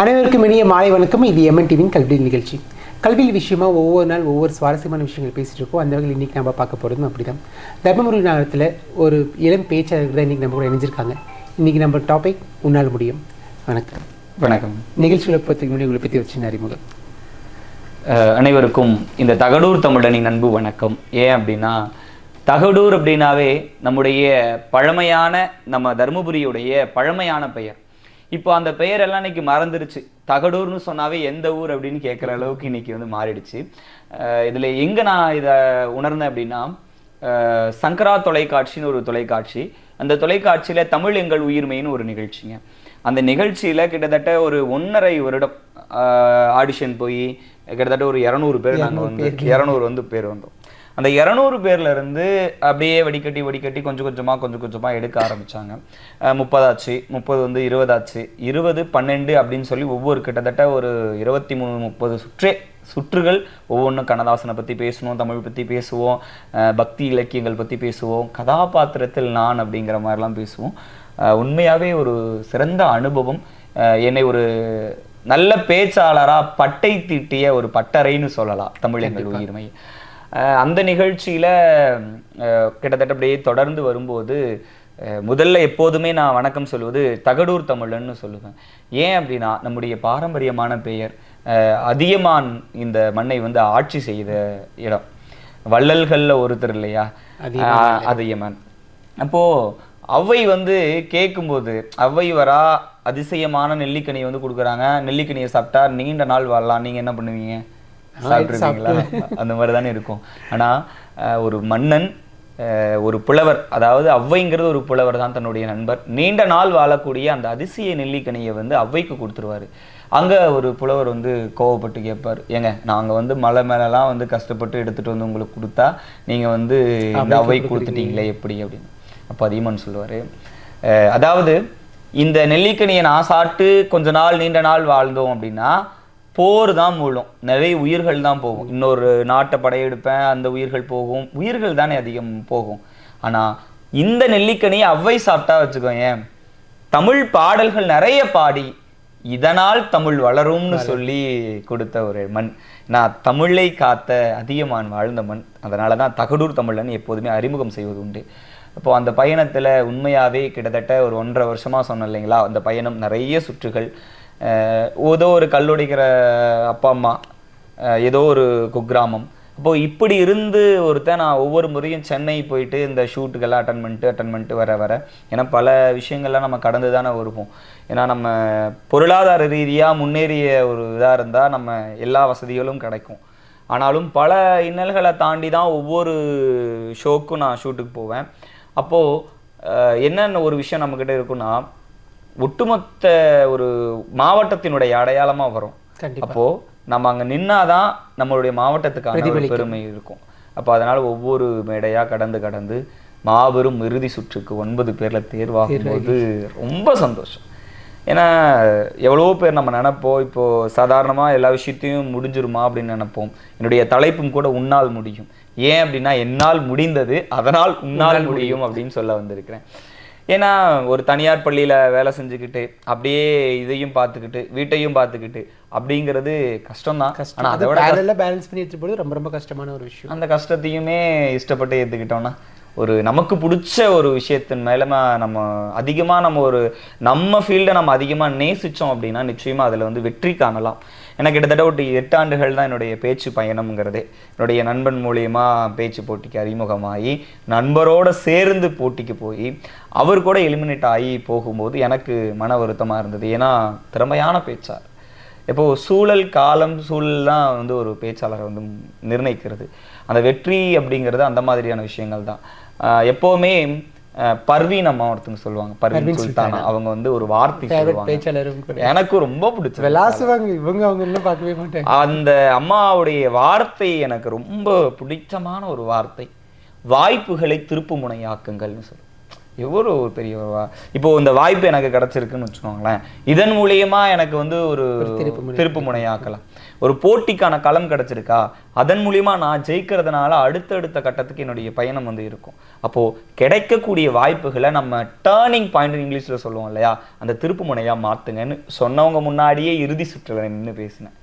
அனைவருக்கும் இனிய மாலை வணக்கம். இது எம்என் டிவியின் கல்வி நிகழ்ச்சி. கல்வியில் விஷயமா ஒவ்வொரு நாள் ஒவ்வொரு சுவாரஸ்யமான விஷயங்கள் பேசிட்டு இருக்கோம். அந்த வகையில் இன்றைக்கி நம்ம பார்க்க போகிறதும் அப்படி தான். தர்மபுரி நகரத்தில் ஒரு இளம் பேச்சாளர் தான் இன்றைக்கி நம்ம கூட இணைஞ்சிருக்காங்க. இன்றைக்கி நம்ம டாபிக் உன்னால் முடியும். வணக்கம். வணக்கம். நிகழ்ச்சியில் பற்றி முன்னாடி உங்களை பற்றி வச்சு அறிமுகம். அனைவருக்கும் இந்த தகடூர் தமிழனின் அன்பு வணக்கம். ஏன் அப்படின்னா, தகடூர் அப்படின்னாவே நம்முடைய பழமையான, நம்ம தர்மபுரியுடைய பழமையான பெயர். இப்போ அந்த பெயரெல்லாம் இன்னைக்கு மறந்துருச்சு. தகடூர்னு சொன்னாவே எந்த ஊர் அப்படின்னு கேட்குற அளவுக்கு இன்னைக்கு வந்து மாறிடுச்சு. இதில் எங்கே நான் இதை உணர்ந்தேன் அப்படின்னா, சங்கரா தொலைக்காட்சின்னு ஒரு தொலைக்காட்சி. அந்த தொலைக்காட்சியில் தமிழ் எங்கள் உயிர்மைன்னு ஒரு நிகழ்ச்சிங்க. அந்த நிகழ்ச்சியில் கிட்டத்தட்ட ஒரு 1.5 வருடம் ஆடிஷன் போய் கிட்டத்தட்ட ஒரு 200 பேர் நாங்கள் வந்து 200 பேர் வந்தோம். அந்த 200 பேர்ல இருந்து அப்படியே வடிகட்டி கொஞ்சம் கொஞ்சமாக எடுக்க ஆரம்பிச்சாங்க. 30 ஆச்சு, 30 வந்து 20 ஆச்சு, 20, 12 அப்படின்னு சொல்லி ஒவ்வொரு கிட்டத்தட்ட ஒரு 23-30 சுற்றுகள் ஒவ்வொன்றும் கண்ணதாசனை பற்றி பேசுவோம், தமிழ் பற்றி பேசுவோம், பக்தி இலக்கியங்கள் பற்றி பேசுவோம், கதாபாத்திரத்தில் நான் அப்படிங்கிற மாதிரிலாம் பேசுவோம். உண்மையாகவே ஒரு சிறந்த அனுபவம். என்னை ஒரு நல்ல பேச்சாளராக பட்டை தீட்டிய ஒரு பட்டறைன்னு சொல்லலாம் தமிழ் எங்கள் உயிர்மை. அந்த நிகழ்ச்சியில் கிட்டத்தட்ட அப்படியே தொடர்ந்து வரும்போது முதல்ல எப்போதுமே நான் வணக்கம் சொல்வது தகடூர் தமிழன்னு சொல்லுவேன். ஏன் அப்படின்னா, நம்முடைய பாரம்பரியமான பெயர். அதியமான் இந்த மண்ணை வந்து ஆட்சி செய்த இடம். வள்ளல்களில் ஒருத்தர் இல்லையா அதியமான். அப்போது ஔவை வந்து கேட்கும்போது, ஔவை வரா அதிசயமான நெல்லிக்கனியை வந்து கொடுக்குறாங்க. நெல்லிக்கனியை சாப்பிட்டா நீண்ட நாள் வாழலாம், நீங்கள் என்ன பண்ணுவீங்க? சாப்பிட்ருக்கீங்களா? அந்த மாதிரி தானே இருக்கும். ஆனால் ஒரு மன்னன், ஒரு புலவர், அதாவது ஔவைங்கிறது ஒரு புலவர் தான், தன்னுடைய நண்பர் நீண்ட நாள் வாழக்கூடிய அந்த அதிசய நெல்லிக்கனியை வந்து ஔவைக்கு கொடுத்துருவாரு. அங்கே ஒரு புலவர் வந்து கோவப்பட்டு கேட்பார், ஏங்க நாங்கள் வந்து மலை மேலெலாம் வந்து கஷ்டப்பட்டு எடுத்துகிட்டு வந்து உங்களுக்கு கொடுத்தா நீங்கள் வந்து இந்த ஔவை கொடுத்துட்டீங்களே எப்படி அப்படின்னு. அப்போ அதியமான் சொல்லுவார், அதாவது இந்த நெல்லிக்கனியை நான் சாப்பிட்டு கொஞ்ச நாள் நீண்ட நாள் வாழ்ந்தோம் அப்படின்னா போர் தான் மூலம், நிறைய உயிர்கள் தான் போகும். இன்னொரு நாட்டை படையெடுப்பேன், அந்த உயிர்கள் போகும், உயிர்கள் தானே அதிகம் போகும். ஆனால் இந்த நெல்லிக்கனியை ஔவை சாப்பிட்டா வச்சுக்கோங்க, தமிழ் பாடல்கள் நிறைய பாடி இதனால் தமிழ் வளரும்னு சொல்லி கொடுத்த ஒரு மண். நான் தமிழை காத்த அதியமான் வாழ்ந்த மண். அதனால தான் தகடூர் தமிழன் எப்போதுமே அறிமுகம் செய்வது உண்டு. அப்போ அந்த பயணத்தில் உண்மையாகவே கிட்டத்தட்ட ஒரு 1.5 வருஷமாக சொன்னேன் இல்லைங்களா, அந்த பயணம் நிறைய சுற்றுகள். ஏதோ ஒரு கல்லுடைக்கிற அப்பா அம்மா, ஏதோ ஒரு குக்கிராமம். அப்போது இப்படி இருந்து ஒருத்தன் நான் ஒவ்வொரு முறையும் சென்னை போயிட்டு இந்த ஷூட்டுக்கெல்லாம் அட்டன் பண்ணிட்டு வர ஏன்னா பல விஷயங்கள்லாம் நம்ம கடந்து தானே வருவோம். ஏன்னா நம்ம பொருளாதார ரீதியாக முன்னேறிய ஒரு இதாக இருந்தால் நம்ம எல்லா வசதிகளும் கிடைக்கும். ஆனாலும் பல இன்னல்களை தாண்டி தான் ஒவ்வொரு ஷோக்கும் நான் ஷூட்டுக்கு போவேன். அப்போது என்னென்ன ஒரு விஷயம் நம்மக்கிட்ட இருக்குன்னா, ஒட்டுமொத்த ஒரு மாவட்டத்தினுடைய அடையாளமாக வரும். அப்போது நம்ம அங்கே நின்னாதான் நம்மளுடைய மாவட்டத்துக்கான ஒரு பெருமை இருக்கும். அப்போ அதனால் ஒவ்வொரு மேடையாக கடந்து மாபெரும் இறுதி சுற்றுக்கு 9 பேரில் தேர்வாகும்போது ரொம்ப சந்தோஷம். ஏன்னா எவ்வளோ பேர் நம்ம நினைப்போம், இப்போது சாதாரணமாக எல்லா விஷயத்தையும் முடிஞ்சிருமா அப்படின்னு நினைப்போம். என்னுடைய தலைப்பும் கூட உன்னால் முடியும். ஏன் அப்படின்னா, என்னால் முடிந்தது அதனால் உன்னால் முடியும் அப்படின்னு சொல்ல வந்திருக்கிறேன். ஏன்னா ஒரு தனியார் பள்ளியில் வேலை செஞ்சுக்கிட்டு அப்படியே இதையும் பார்த்துக்கிட்டு வீட்டையும் பார்த்துக்கிட்டு அப்படிங்கிறது கஷ்டம்தான். ஆனால் அதை விட பேலன்ஸ் பண்ணி எடுத்துட்டு போகிறது ரொம்ப ரொம்ப கஷ்டமான ஒரு விஷயம். அந்த கஷ்டத்தையுமே இஷ்டப்பட்டு ஏற்றுக்கிட்டோம்னா, ஒரு நமக்கு பிடிச்ச ஒரு விஷயத்தின் மேலே நம்ம அதிகமாக நம்ம ஃபீல்டை நம்ம அதிகமாக நேசித்தோம் அப்படின்னா நிச்சயமாக அதில் வந்து வெற்றி காணலாம். எனக்கு கிட்டத்தட்ட ஒரு 8 ஆண்டுகள் தான் என்னுடைய பேச்சு பயணம்ங்கிறதே. என்னுடைய நண்பன் மூலியமாக பேச்சு போட்டிக்கு அறிமுகமாகி நண்பரோடு சேர்ந்து போட்டிக்கு போய் அவர் கூட எலிமினேட் ஆகி போகும்போது எனக்கு மன வருத்தமாக இருந்தது. ஏன்னா திறமையான பேச்சாளர். இப்போது சூழல்லாம் வந்து ஒரு பேச்சாளரை வந்து நிர்ணயிக்கிறது. அந்த வெற்றி அப்படிங்கிறது அந்த மாதிரியான விஷயங்கள் தான். எப்போவுமே பர்வீன் அம்மா ஒருத்தங்க சொல்லுவாங்க, பர்வீன் சுல்தானா, அவங்க வந்து ஒரு வார்த்தை சொல்லுவாங்க, எனக்கு ரொம்ப பிடிச்சது. பார்க்கவே மாட்டேன். அந்த அம்மாவுடைய வார்த்தை எனக்கு ரொம்ப பிடிச்சமான ஒரு வார்த்தை, வாய்ப்புகளை திருப்பு முனையாக்குங்கள்னு சொல்லு. எவ்வளோ ஒரு பெரிய இப்போ இந்த வாய்ப்பு எனக்கு கிடைச்சிருக்குன்னு வச்சுக்கோங்களேன். இதன் மூலியமா எனக்கு வந்து ஒரு திருப்பு முனையாக்கலாம். ஒரு போட்டிக்கான களம் கிடைச்சிருக்கா, அதன் மூலியமா நான் ஜெயிக்கிறதுனால அடுத்தடுத்த கட்டத்துக்கு என்னுடைய பயணம் வந்து இருக்கும். அப்போ கிடைக்கக்கூடிய வாய்ப்புகளை நம்ம டேர்னிங் பாயிண்ட் இங்கிலீஷ்ல சொல்லுவோம் இல்லையா, அந்த திருப்பு முனையா மாத்துங்கன்னு சொன்னவங்க முன்னாடியே இறுதி சுற்றுல நின்று பேசினேன்.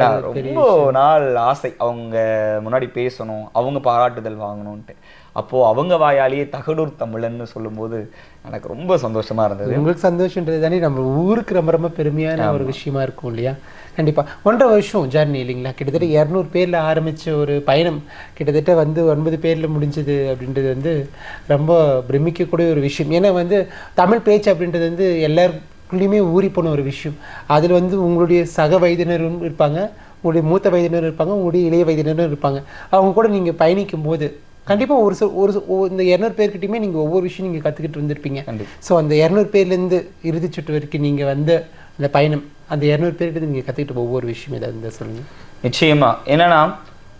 நான் ரொம்ப நாள் ஆசை அவங்க முன்னாடி பேசணும், அவங்க பாராட்டுதல் வாங்கணும்ட்டு. அப்போ அவங்க வாயாலேயே தகடூர் தமிழன்னு சொல்லும்போது எனக்கு ரொம்ப சந்தோஷமா இருந்தது. உங்களுக்கு சந்தோஷன்றது தானே நம்ம ஊருக்கு ரொம்ப ரொம்ப பெருமையான ஒரு விஷயமா இருக்கும் இல்லையா? கண்டிப்பா 1.5 வருஷம் ஜர்னி இல்லைங்களா? கிட்டத்தட்ட 200 பேர்ல ஆரம்பிச்ச ஒரு பயணம் கிட்டத்தட்ட வந்து 9 பேர்ல முடிஞ்சது அப்படின்றது வந்து ரொம்ப பிரமிக்கக்கூடிய ஒரு விஷயம். ஏன்னா வந்து தமிழ் பேச்சு அப்படின்றது வந்து எல்லாருக்குள்ளேயுமே ஊறி போன ஒரு விஷயம். அதில் வந்து உங்களுடைய சக வயதினரும் இருப்பாங்க, உங்களுடைய மூத்த வயதினரும் இருப்பாங்க, உங்களுடைய இளைய வயதினரும் இருப்பாங்க. அவங்க கூட நீங்கள் பயணிக்கும் போது கண்டிப்பாக இந்த 200 பேர்கிட்டையுமே நீங்கள் ஒவ்வொரு விஷயம் நீங்கள் கற்றுக்கிட்டு வந்திருப்பீங்க. ஸோ அந்த 200 பேர்லேருந்து இறுதி சுற்று வரைக்கும் நீங்கள் வந்த அந்த பயணம், அந்த 200 பேர்கிட்ட நீங்கள் கற்றுக்கிட்ட ஒவ்வொரு விஷயம் ஏதாவது இருந்தால் சொல்லுங்கள். நிச்சயமா. என்னன்னா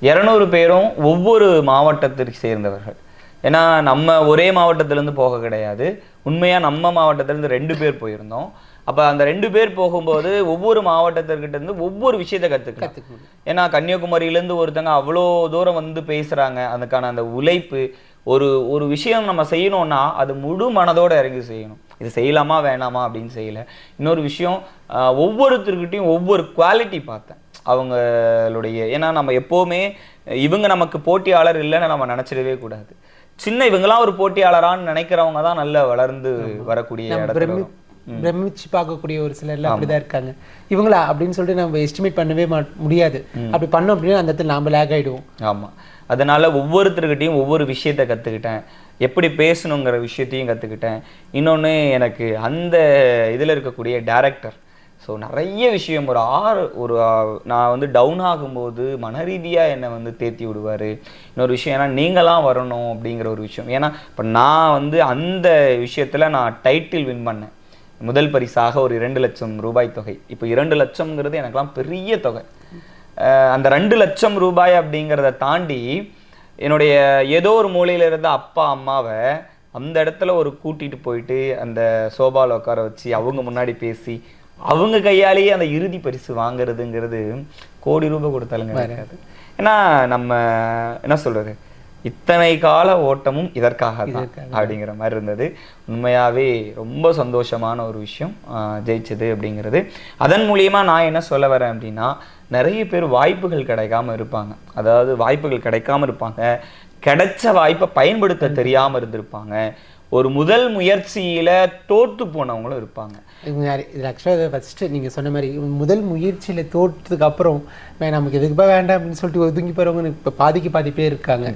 200 பேரும் ஒவ்வொரு மாவட்டத்திற்கு சேர்ந்தவர்கள். ஏன்னா நம்ம ஒரே மாவட்டத்திலேருந்து போக கிடையாது. உண்மையாக நம்ம மாவட்டத்திலேருந்து 2 பேர் போயிருந்தோம். அப்போ அந்த 2 பேர் போகும்போது ஒவ்வொரு மாவட்டத்திற்கிட்ட இருந்து ஒவ்வொரு விஷயத்தை கற்றுக்கணும். ஏன்னா கன்னியாகுமரியிலேருந்து ஒருத்தங்க அவ்வளோ தூரம் வந்து பேசுகிறாங்க. அதுக்கான அந்த உழைப்பு, ஒரு விஷயம் நம்ம செய்யணும்னா அது முழு மனதோடு இறங்கி செய்யணும். இது செய்யலாமா வேணாமா அப்படின்னு செய்யலை. இன்னொரு விஷயம், ஒவ்வொருத்தருக்கிட்டையும் ஒவ்வொரு குவாலிட்டி பார்த்தேன் அவங்களுடைய. ஏன்னா நம்ம எப்போவுமே இவங்க நமக்கு போட்டியாளர் இல்லைன்னு நம்ம நினச்சிடவே கூடாது. சின்ன இவங்களாம் ஒரு போட்டியாளரான்னு நினைக்கிறவங்க தான் நல்லா வளர்ந்து வரக்கூடிய இடத்துல பிரமிச்சு பார்க்கக்கூடிய ஒரு சிலர்லாம் அப்படிதான் இருக்காங்க. இவங்களா அப்படின்னு சொல்லிட்டு நம்ம எஸ்டிமேட் பண்ணவே முடியாது. அப்படி பண்ணோம் அப்படின்னா அந்த இடத்துல நாம லேக் ஆகிடுவோம். ஆமாம். அதனால ஒவ்வொருத்தருக்கிட்டையும் ஒவ்வொரு விஷயத்தை கற்றுக்கிட்டேன். எப்படி பேசணுங்கிற விஷயத்தையும் கற்றுக்கிட்டேன். இன்னொன்று, எனக்கு அந்த இதில் இருக்கக்கூடிய டைரக்டர் நிறைய விஷயம் நான் வந்து டவுன் ஆகும்போது மன ரீதியாக என்னை வந்து தேத்தி விடுவார். இன்னொரு விஷயம், ஏன்னா நீங்களாம் வரணும் அப்படிங்கிற ஒரு விஷயம். ஏன்னா இப்போ நான் வந்து அந்த விஷயத்தில் நான் டைட்டில் வின் பண்ணேன். முதல் பரிசாக ஒரு 2 லட்சம் ரூபாய் தொகை. இப்போ 2 லட்சம்ங்கிறது எனக்கெல்லாம் பெரிய தொகை. அந்த 2 லட்சம் ரூபாய் அப்படிங்கிறத தாண்டி என்னுடைய ஏதோ ஒரு மூலையில் இருந்த அப்பா அம்மாவை அந்த இடத்துல ஒரு கூட்டிகிட்டு போயிட்டு அந்த சோபாவில் உட்கார வச்சு அவங்க முன்னாடி பேசி அவங்க கையாலேயே அந்த இறுதி பரிசு வாங்குறதுங்கிறது கோடி ரூபாய் கொடுத்தாலுங்க கிடைக்காது. ஏன்னா நம்ம என்ன சொல்கிறது, இத்தனை கால ஓட்டமும் இதற்காக தான் அப்படிங்கிற மாதிரி இருந்தது. உண்மையாகவே ரொம்ப சந்தோஷமான ஒரு விஷயம் ஜெயிச்சது அப்படிங்கிறது. அதன் மூலியமா நான் என்ன சொல்ல வரேன் அப்படின்னா, நிறைய பேர் வாய்ப்புகள் கிடைக்காம இருப்பாங்க. அதாவது வாய்ப்புகள் கிடைக்காம இருப்பாங்க, கிடைச்ச வாய்ப்பை பயன்படுத்த தெரியாமல் இருந்திருப்பாங்க, ஒரு முதல் முயற்சியில தோற்று போனவங்களும் இருப்பாங்க. இதில் ஆக்சுவலாக ஃபஸ்ட்டு நீங்கள் சொன்ன மாதிரி முதல் முயற்சியில் தோற்றதுக்கு அப்புறம் நமக்கு எதுக்குப்பா வேண்டாம் அப்படின்னு சொல்லிட்டு ஒதுங்கி போகிறவங்க இப்போ பாதி பேர் இருக்காங்க.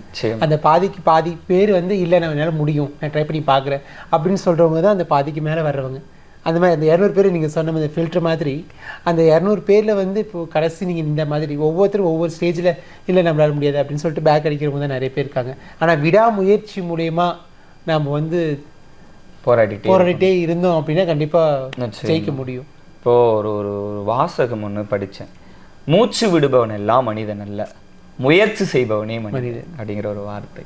அந்த பாதி பேர் வந்து இல்லை நான் என்னால் முடியும், நான் ட்ரை பண்ணி பார்க்குறேன் அப்படின்னு சொல்கிறவங்க தான் அந்த பாதிக்கு மேலே வர்றவங்க. அந்த மாதிரி அந்த 200 பேர் நீங்கள் சொன்ன மாதிரி ஃபில்டர் மாதிரி அந்த 200 பேரில் வந்து இப்போது கடைசி நீங்கள் இந்த மாதிரி ஒவ்வொருத்தரும் ஒவ்வொரு ஸ்டேஜில் இல்லை நம்மளால முடியாது அப்படின்னு சொல்லிட்டு பேக் அடிக்கிறவங்க தான் நிறைய பேர் இருக்காங்க. ஆனால் விடாமுயற்சி மூலயமா நாம் வந்து போராடிட்டே இருந்தோம் அப்படின்னா கண்டிப்பாக ஜெயிக்க முடியும். இப்போ ஒரு வாசகம் ஒன்று படித்தேன். மூச்சு விடுபவன் எல்லாம் மனிதன் அல்ல, முயற்சி செய்பவனே மனிதன் அப்படிங்கிற ஒரு வார்த்தை.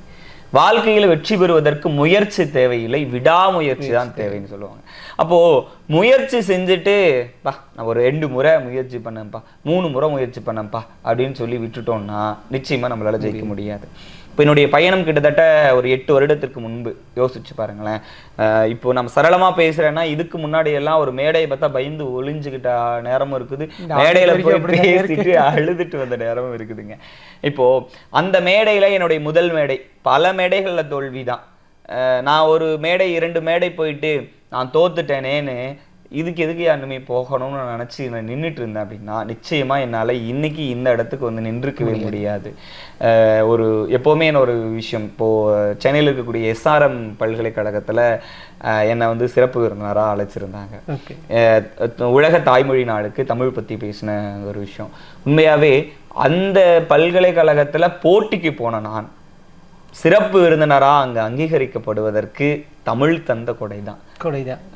வாழ்க்கையில் வெற்றி பெறுவதற்கு முயற்சி தேவையில்லை, விடாமுயற்சி தான் தேவைன்னு சொல்லுவாங்க. அப்போது முயற்சி செஞ்சுட்டு நான் ஒரு 2 முறை முயற்சி பண்ணேன்ப்பா, 3 முறை முயற்சி பண்ணேன்ப்பா அப்படின்னு சொல்லி விட்டுட்டோம்னா நிச்சயமாக நம்மளால் ஜெயிக்க முடியாது. இப்போ என்னுடைய பயணம் கிட்டத்தட்ட ஒரு 8 வருடத்திற்கு முன்பு யோசிச்சு பாருங்களேன். இப்போ நம்ம சரளமாக பேசுகிறேன்னா இதுக்கு முன்னாடி எல்லாம் ஒரு மேடையை பார்த்தா பயந்து ஒளிஞ்சுக்கிட்ட நேரமும் இருக்குது, மேடையில் போய் பேசிட்டு அழுதுட்டு வந்த நேரமும் இருக்குதுங்க. இப்போது அந்த மேடையில் என்னுடைய முதல் மேடை, பல மேடைகளில் தோல்வி தான். நான் ஒரு மேடை 2 மேடை போயிட்டு நான் தோத்துட்டேனேன்னு இதுக்கு எதுக்கு யாருமே போகணும்னு நினச்சி நான் நின்றுட்டு இருந்தேன் அப்படின்னா நிச்சயமாக என்னால் இன்னைக்கு இந்த இடத்துக்கு வந்து நின்றுக்கவே முடியாது. எப்போவுமே என்ன ஒரு விஷயம், இப்போது சென்னையில் இருக்கக்கூடிய SRM பல்கலைக்கழகத்தில் என்னை வந்து சிறப்பு விருந்தினராக அழைச்சிருந்தாங்க. உலக தாய்மொழி நாளுக்கு தமிழ் பற்றி பேசின ஒரு விஷயம். உண்மையாகவே அந்த பல்கலைக்கழகத்தில் போட்டிக்கு போன நான் சிறப்பு விருந்தினராக அங்கே அங்கீகரிக்கப்படுவதற்கு தமிழ் தந்த கொடைதான்.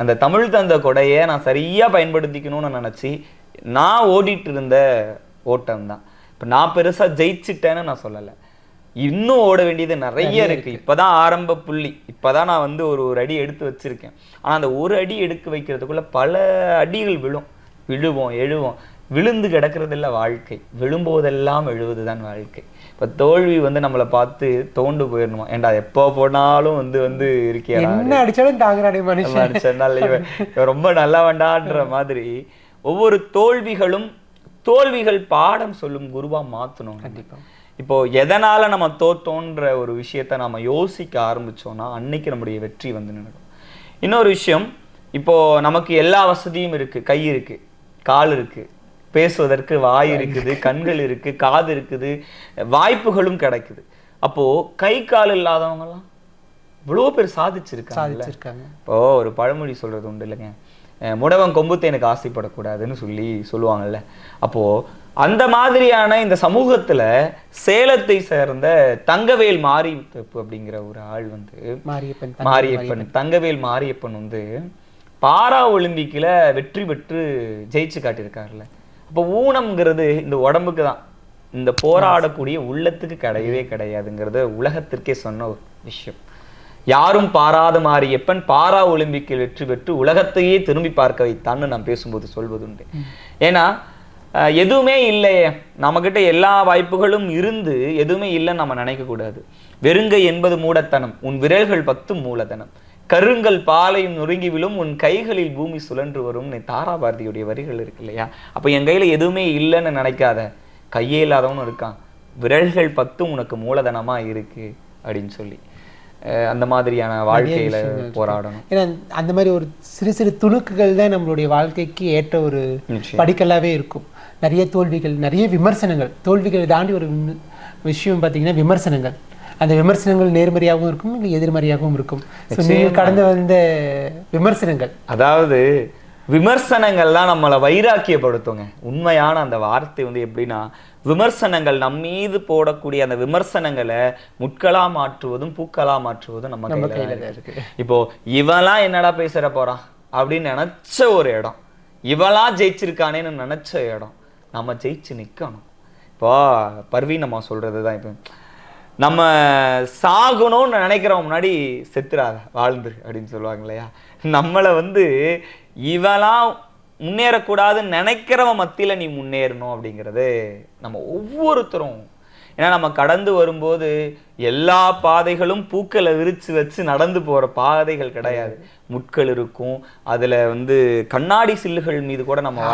அந்த தமிழ் தந்த கொடையை நான் சரியாக பயன்படுத்திக்கணும்னு நினச்சி நான் ஓடிட்டு இருந்த ஓட்டம் தான். இப்போ நான் பெருசாக ஜெயிச்சிட்டேன்னு நான் சொல்லலை, இன்னும் ஓட வேண்டியது நிறைய இருக்கு. இப்பதான் ஆரம்ப புள்ளி. இப்பதான் நான் வந்து ஒரு அடி எடுத்து வச்சிருக்கேன். ஆனா அந்த ஒரு அடி எடுத்து வைக்கிறதுக்குள்ள பல அடிகள் விழுவோம் எழுவோம். விழுந்து கிடக்கிறது இல்லை வாழ்க்கை, விழும்போதெல்லாம் எழுவதுதான் வாழ்க்கை. இப்ப தோல்வி வந்து நம்மளை பார்த்து தோண்டு போயிடணுமா, ஏண்டா எப்போ போனாலும் வந்து இருக்கியா, என்ன அடிச்சாலும் தாங்குறானே மனுஷன், ரொம்ப நல்லா வேண்டான்ற மாதிரி ஒவ்வொரு தோல்விகள் பாடம் சொல்லும் குருவா மாத்தணும். கண்டிப்பா. இப்போ எதனால நம்ம தோத்தோன்ற ஒரு விஷயத்த நம்ம யோசிக்க ஆரம்பிச்சோம்னா அன்னைக்கு நம்முடைய வெற்றி வந்து நடக்கும். இன்னொரு விஷயம், இப்போ நமக்கு எல்லா வசதியும் இருக்கு, கை இருக்கு, கால் இருக்கு, பேசுவதற்கு வாய் இருக்குது, கண்கள் இருக்கு, காது இருக்குது, வாய்ப்புகளும் கிடைக்குது. அப்போ கை கால் இல்லாதவங்கலாம் இவ்வளோ பேர் சாதிச்சிருக்காங்க. இப்போ ஒரு பழமொழி சொல்றது உண்டு இல்லைங்க, முடவன் கொம்புத்தேனுக்கு ஆசைப்படக்கூடாதுன்னு சொல்லுவாங்கல்ல. அப்போ அந்த மாதிரியான இந்த சமூகத்துல சேலத்தை சேர்ந்த தங்கவேல் மாரியப்பன் அப்படிங்கிற ஒரு ஆள் வந்து தங்கவேல் மாரியப்பன் வந்து பாரா ஒலிம்பிக்ல வெற்றி பெற்று ஜெயிச்சு காட்டியிருக்காருல்ல. அப்போ ஊனம்ங்கிறது இந்த உடம்புக்கு தான், இந்த போராடக்கூடிய உள்ளத்துக்கு கிடையவே கிடையாதுங்கிறத உலகத்திற்கே சொன்ன ஒரு விஷயம். யாரும் பாராத மாரியப்பன் பாரா ஒலிம்பிக்கில் வெற்றி பெற்று உலகத்தையே திரும்பி பார்க்க வைத்தான்னு நான் பேசும்போது சொல்வதுண்டு. ஏன்னா எதுவுமே இல்லையே, நம்மகிட்ட எல்லா வாய்ப்புகளும் இருந்து எதுவுமே இல்லைன்னு நம்ம நினைக்க கூடாது. வெறுங்கை என்பது மூடத்தனம், உன் விரல்கள் 10 மூலதனம், கருங்கல் பாலையும் நொறுங்கி விழும், உன் கைகளில் பூமி சுழன்று வரும்னு தாராபாரதியுடைய வரிகள் இருக்கு இல்லையா. அப்ப என் கையில எதுவுமே இல்லைன்னு நினைக்காத, கையே இல்லாதவனும் இருக்கான், விரல்கள் 10 உனக்கு மூலதனமா இருக்கு அப்படின்னு சொல்லி அந்த மாதிரியான வாழ்க்கையில போராடணும். ஏன்னா அந்த மாதிரி ஒரு சிறு சிறு துணுக்குகள் தான் நம்மளுடைய வாழ்க்கைக்கு ஏற்ற ஒரு படிக்கல்லாவே இருக்கும். நிறைய தோல்விகள், நிறைய விமர்சனங்கள், தோல்விகளை தாண்டி ஒரு விஷயம் பார்த்தீங்கன்னா விமர்சனங்கள். அந்த விமர்சனங்கள் நேர்மறையாகவும் இருக்கும், இல்லை எதிர்மறையாகவும் இருக்கும். நீங்கள் கடந்து வந்த விமர்சனங்கள், அதாவது விமர்சனங்கள்லாம் நம்மளை வைராக்கியப்படுத்துங்க. உண்மையான அந்த வார்த்தை வந்து எப்படின்னா, விமர்சனங்கள் நம்ம மீது போடக்கூடிய அந்த விமர்சனங்களை முட்களா மாற்றுவதும் பூக்களா மாற்றுவதும் நம்ம கையில இருக்கு. இப்போ இவெல்லாம் என்னடா பேசுற போறான் அப்படின்னு நினைச்ச ஒரு இடம், இவெல்லாம் ஜெயிச்சிருக்கானேன்னு நினைச்ச இடம், நம்ம ஜெயிச்சு நிக்கணும். இப்போ பர்வீன் நம்ம சொல்றதுதான், இப்போ நம்ம சாகணும்னு நினைக்கிறவங்க முன்னாடி செத்துறாத, வாழ்ந்துரு அப்படின்னு சொல்லுவாங்க இல்லையா. நம்மளை வந்து இவெல்லாம் முன்னேறக்கூடாதுன்னு நினைக்கிறவன் மத்தியில நீ முன்னேறணும் அப்படிங்கிறது நம்ம ஒவ்வொருத்தரும். ஏன்னா நம்ம கடந்து வரும்போது எல்லா பாதைகளும் பூக்களை விரிச்சு வச்சு நடந்து போற பாதைகள் கிடையாது, முட்கள் இருக்கும். அதுல வந்து கண்ணாடி சில்லுகள் மீது கூட நம்ம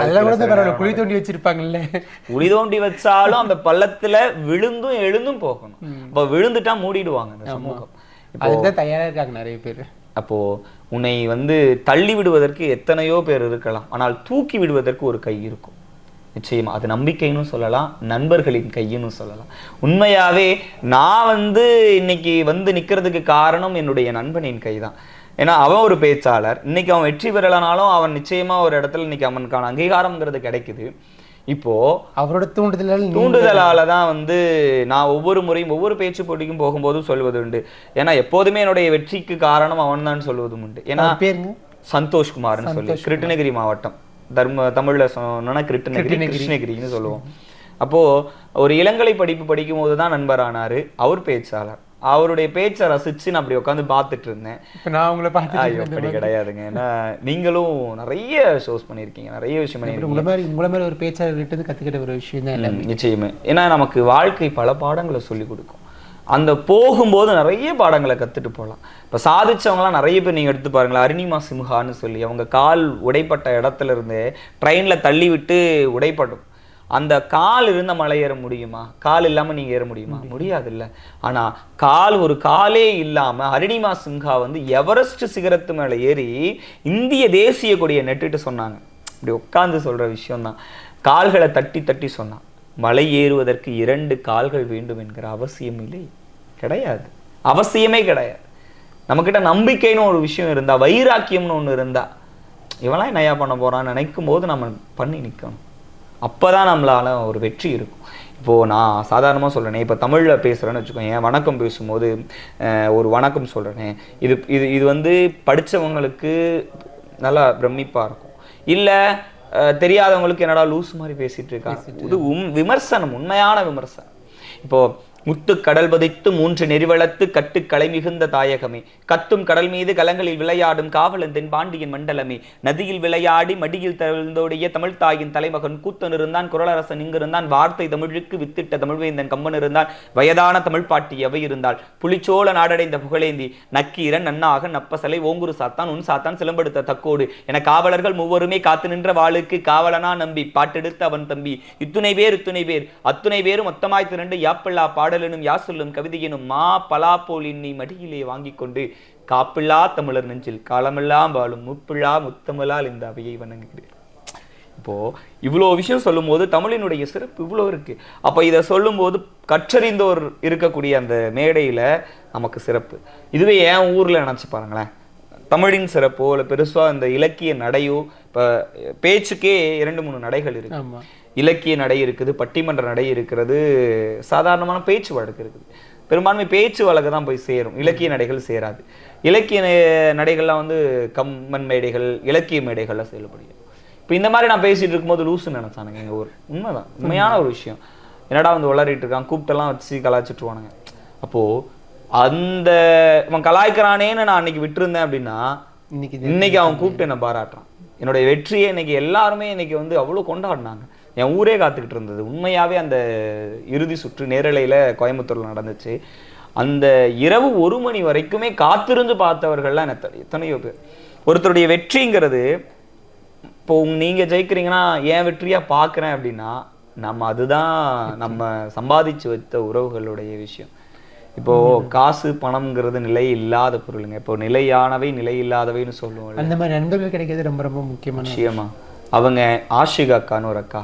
குழி தோண்டி வச்சிருப்பாங்கல்ல, குழி தோண்டி வச்சாலும் அந்த பள்ளத்துல விழுந்தும் எழுந்தும் போகணும். இப்ப விழுந்துட்டா மூடிடுவாங்க இந்த சமூகம், அதுதான் தயாரா இருக்காங்க நிறைய பேர். அப்போ உன்னை வந்து தள்ளி விடுவதற்கு எத்தனையோ பேர் இருக்கலாம், ஆனால் தூக்கி விடுவதற்கு ஒரு கை இருக்கும் நிச்சயமா. அது நம்பிக்கைன்னு சொல்லலாம், நண்பர்களின் கையின்னு சொல்லலாம். உண்மையாவே நான் வந்து இன்னைக்கு வந்து நிக்கிறதுக்கு காரணம் என்னுடைய நண்பனின் கை தான். ஏன்னா அவன் ஒரு பேச்சாளர், இன்னைக்கு அவன் வெற்றி பெறலனாலும் அவன் நிச்சயமா ஒரு இடத்துல இன்னைக்கு அவனுக்கான அங்கீகாரம்ங்கிறது கிடைக்குது. இப்போ அவரோட தூண்டுதலால தான் வந்து நான் ஒவ்வொரு முறையும் ஒவ்வொரு பேச்சு போட்டிக்கும் போகும்போதும் சொல்வது உண்டு. ஏன்னா எப்போதுமே என்னுடைய வெற்றிக்கு காரணம் அவன் தான் சொல்வதும் உண்டு. ஏன்னா சந்தோஷ்குமார்னு சொல்லி கிருஷ்ணகிரி மாவட்டம், தமிழ்ல சொன்னா கிருஷ்ணகிரின்னு சொல்லுவோம். அப்போ ஒரு இளங்கலை படிப்பு படிக்கும் போதுதான் நண்பரானாரு. அவர் பேச்சாளர், அவருடைய பேச்சை ரசிச்சு நான் அப்படி உட்காந்து பார்த்துட்டு இருந்தேன். அப்படி கிடையாதுங்க, ஏன்னா நீங்களும் நிறைய ஷோஸ் பண்ணியிருக்கீங்க, நிறைய விஷயம் பண்ணிருக்கீங்க. ஒரு பேச்சாளர் கத்துக்கிட்ட ஒரு விஷயம் தான் நிச்சயமே. ஏன்னா நமக்கு வாழ்க்கை பல பாடங்களை சொல்லி கொடுக்கும். அந்த போகும்போது நிறைய பாடங்களை கத்துட்டு போகலாம். இப்போ சாதிச்சவங்களாம் நிறைய பேர் நீங்க எடுத்து பாருங்களேன். அருணிமா சிம்ஹான்னு சொல்லி, அவங்க கால் உடைப்பட்ட இடத்துல இருந்து ட்ரெயின்ல தள்ளி விட்டு உடைப்படும். அந்த கால் இருந்த மலை ஏற முடியுமா? கால் இல்லாம நீங்க ஏற முடியுமா? முடியாது இல்ல. ஆனா ஒரு காலே இல்லாம அருணிமா சிம்ஹா வந்து எவரெஸ்ட் சிகரத்து மேல ஏறி இந்திய தேசிய கொடியை நெட்டுட்டு சொன்னாங்க. இப்படி உட்கார்ந்து சொல்ற விஷயம் தான். கால்களை தட்டி தட்டி சொன்னான், மலை ஏறுவதற்கு 2 கால்கள் வேண்டும் என்கிற அவசியம் இல்லை, கிடையாது, அவசியமே கிடையாது. நம்மக்கிட்ட நம்பிக்கைன்னு ஒரு விஷயம் இருந்தா, வைராக்கியம்னு ஒன்று இருந்தா, இவெல்லாம் என்னையா பண்ண போறான்னு நினைக்கும் போது நம்ம பண்ணி நிற்கணும். அப்போதான் நம்மளால ஒரு வெற்றி இருக்கும். இப்போது நான் சாதாரணமாக சொல்கிறேனே, இப்போ தமிழில் பேசுகிறேன்னு வச்சுக்கோங்க, வணக்கம் பேசும்போது ஒரு வணக்கம் சொல்கிறேனே, இது வந்து படித்தவங்களுக்கு நல்லா பிரமிப்பாக இருக்கும். இல்லை தெரியாதவங்களுக்கு என்னடா லூஸ் மாதிரி பேசிட்டு இருக்காங்க, இது விமர்சனம், உண்மையான விமர்சனம். இப்போ முத்து கடல் பதித்து 3 நெறிவளத்து கட்டு கலை மிகுந்த தாயகமே, கத்தும் கடல் மீது கலங்களில் விளையாடும் காவலன் தென் பாண்டியன் மண்டலமே, நதியில் விளையாடி மடியில் தழுந்தோடிய தமிழ் தாயின் தலைமகன் கூத்தன் இருந்தான், குரலரசன் இங்கிருந்தான், வார்த்தை தமிழுக்கு வித்திட்ட தமிழ்வேந்தன் கம்பன் இருந்தான், வயதான தமிழ் பாட்டி எவை இருந்தால், புலிச்சோழ நாடடைந்த புகழேந்தி நக்கீரன் நன்னாக நப்பசலை ஓங்குரு சாத்தான் உன் சாத்தான் சிலம்பெடுத்த தக்கோடு என காவலர்கள் மூவருமே காத்து நின்ற வாளுக்கு காவலனா நம்பி பாட்டெடுத்து அவன் தம்பி இத்துணை பேர் அத்துணை பேரும் மொத்தமாய் திரண்டு யாப்பில்லா பாடலனும் யா சொல்லும் கவிதையனும் மா பலா போல் இன்னி மடியிலே வாங்கி கொண்டு காப்பில்லா தமிழர் நெஞ்சில் காலமெல்லாம் வாழும் முப்பிழா முத்தமிழால் இந்த அவையை வணங்குகிறேன். இப்போ இவ்வளோ விஷயம் சொல்லும் போது தமிழினுடைய சிறப்பு இவ்வளோ இருக்கு. அப்ப இதை சொல்லும் போது கற்றறிந்தோர் இருக்கக்கூடிய அந்த மேடையில நமக்கு சிறப்பு. இதுவே என் ஊர்ல நினைச்சு பாருங்களேன், தமிழின் சிறப்போ இல்லை பெருசா இந்த இலக்கிய நடையோ, இப்போ பேச்சுக்கே 2-3 நடைகள் இருக்கு. இலக்கிய நடை இருக்குது, பட்டிமன்ற நடை இருக்கிறது, சாதாரணமான பேச்சு வழக்கு இருக்குது. பெரும்பான்மை பேச்சு வழக்கு தான் போய் சேரும், இலக்கிய நடைகள் சேராது. இலக்கிய நடைகள்லாம் வந்து கம்மன் மேடைகள், இலக்கிய மேடைகள்லாம் செயல்படுகிறது. இப்போ இந்த மாதிரி நான் பேசிட்டு இருக்கும்போது லூசுன்னு நினைச்சானுங்க எங்கள் ஊர். உண்மைதான், உண்மையான ஒரு விஷயம். என்னடா வந்து வளரிட்டு இருக்கான், கூப்பிட்டெல்லாம் வச்சு கலாய்ச்சிட்டுருவானுங்க. அப்போது அந்த அவன் கலாய்க்கிறானேன்னு நான் அன்னைக்கு விட்டுருந்தேன் அப்படின்னா இன்னைக்கு அவன் கூப்பிட்டு என்னை பாராட்டுறான். என்னுடைய வெற்றியை இன்னைக்கு எல்லாருமே இன்னைக்கு வந்து அவ்வளோ கொண்டாடினாங்க. என் ஊரே காத்துக்கிட்டு இருந்தது. உண்மையாகவே அந்த இறுதி சுற்று நேரலையில் கோயம்புத்தூரில் நடந்துச்சு. அந்த இரவு 1 மணி வரைக்குமே காத்திருந்து பார்த்தவர்கள்லாம் எத்தனையோ பேர். ஒருத்தருடைய வெற்றிங்கிறது இப்போ நீங்கள் ஜெயிக்கிறீங்கன்னா ஏன் வெற்றியாக பார்க்குறேன் அப்படின்னா அதுதான் நம்ம சம்பாதிச்சு வைத்த உறவுகளுடைய விஷயம். இப்போ காசு பணம்ங்கிறது நிலை இல்லாத பொருளுங்க. இப்போ நிலையானவை நிலை இல்லாதவைன்னு சொல்லுவோம். அந்த மாதிரி நண்பர்கள் கிடைக்கிறது ரொம்ப ரொம்ப முக்கியமான விஷயமா. அவங்க ஆஷிகா அக்கான்னு ஒரு அக்கா,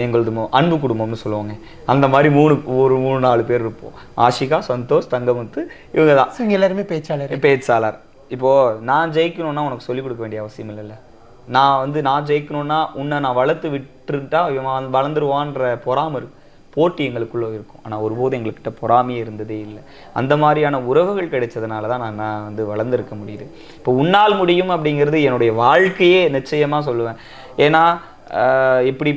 எங்களது அன்பு குடும்பம்னு சொல்லுவாங்க. அந்த மாதிரி 3-4 பேர் இருப்போம். ஆஷிகா, சந்தோஷ், தங்கமுத்து, இவங்க தான் எல்லாருமே பேச்சாளர். இப்போ நான் ஜெயிக்கணும்னா உனக்கு சொல்லிக் கொடுக்க வேண்டிய அவசியம் இல்லைல்ல. நான் ஜெயிக்கணும்னா உன்னை நான் வளர்த்து விட்டுட்டா இவன் வளர்ந்துருவான்ற பொறாமை இருக்கு, போட்டி எங்களுக்குள்ள இருக்கும். ஆனால் ஒருபோது எங்கள்கிட்ட பொறாமையே இருந்ததே இல்லை. அந்த மாதிரியான உறவுகள் கிடைச்சதுனால தான் நான் வந்து வளர்ந்துருக்க முடியுது. இப்போ உன்னால் முடியும் அப்படிங்கிறது என்னுடைய வாழ்க்கையே நிச்சயமாக சொல்லுவேன். ஏன்னா எப்படி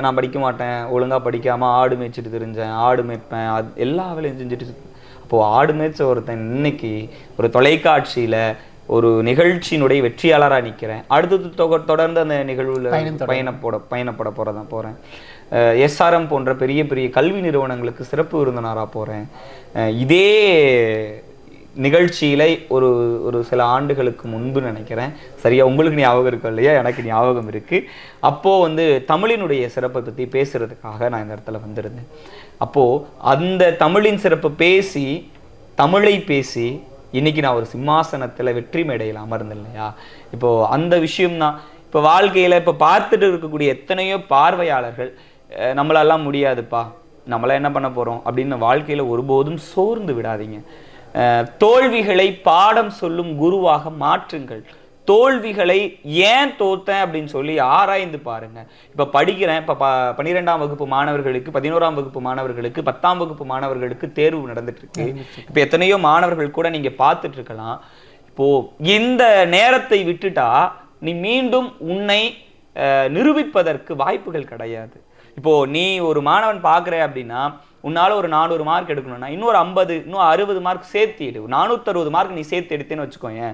நான் படிக்க மாட்டேன், ஒழுங்காக படிக்காமல் ஆடு மேய்ச்சிட்டு தெரிஞ்சேன், ஆடு மேய்ப்பேன், எல்லா வேலையும் செஞ்சுட்டு. அப்போது ஆடு மேய்ச்ச ஒருத்தன் இன்னைக்கு ஒரு தொலைக்காட்சியில் ஒரு நிகழ்ச்சியினுடைய வெற்றியாளராக நிற்கிறேன். அடுத்தது தொடர்ந்து அந்த நிகழ்வில் பயணப்பட போகிறேன். SRM போன்ற பெரிய பெரிய கல்வி நிறுவனங்களுக்கு சிறப்பு விருந்தினராக போகிறேன். இதே நிகழ்ச்சியில ஒரு சில ஆண்டுகளுக்கு முன்பு நினைக்கிறேன், சரியா உங்களுக்கு ஞாபகம் இருக்கும் இல்லையா, எனக்கு ஞாபகம் இருக்கு. அப்போ வந்து தமிழினுடைய சிறப்பை பற்றி பேசுறதுக்காக நான் இந்த இடத்துல வந்திருந்தேன். அப்போ அந்த தமிழின் சிறப்பை பேசி தமிழை பேசி இன்னைக்கு நான் ஒரு சிம்மாசனத்தில் வெற்றி மேடையில் அமர்ந்தேன் இல்லையா. இப்போ அந்த விஷயம்தான். இப்போ வாழ்க்கையில் இப்போ பார்த்துட்டு இருக்கக்கூடிய எத்தனையோ பார்வையாளர்கள் நம்மளெல்லாம் முடியாதுப்பா, நம்மளாம் என்ன பண்ண போகிறோம் அப்படின்னு வாழ்க்கையில் ஒருபோதும் சோர்ந்து விடாதீங்க. தோல்விகளை பாடம் சொல்லும் குருவாக மாற்றுங்கள். தோல்விகளை ஏன் தோத்தேன் அப்படின்னு சொல்லி ஆராய்ந்து பாருங்க. இப்போ படிக்கிறேன், இப்போ 12ஆம் வகுப்பு மாணவர்களுக்கு, 11ஆம் வகுப்பு மாணவர்களுக்கு, 10ஆம் வகுப்பு மாணவர்களுக்கு தேர்வு நடந்துட்டு இருக்கு. இப்போ எத்தனையோ மாணவர்கள் கூட நீங்க பார்த்துட்டு இருக்கலாம். இப்போ இந்த நேரத்தை விட்டுட்டா நீ மீண்டும் உன்னை நிரூபிப்பதற்கு வாய்ப்புகள் கிடையாது. இப்போ நீ ஒரு மாணவன் பார்க்குற அப்படின்னா உன்னால ஒரு 400 மார்க் எடுக்கணும்னா இன்னொரு 60 மார்க் சேர்த்து எடு. 460 மார்க் நீ சேர்த்து எடுத்தேன்னு வச்சுக்கோங்க,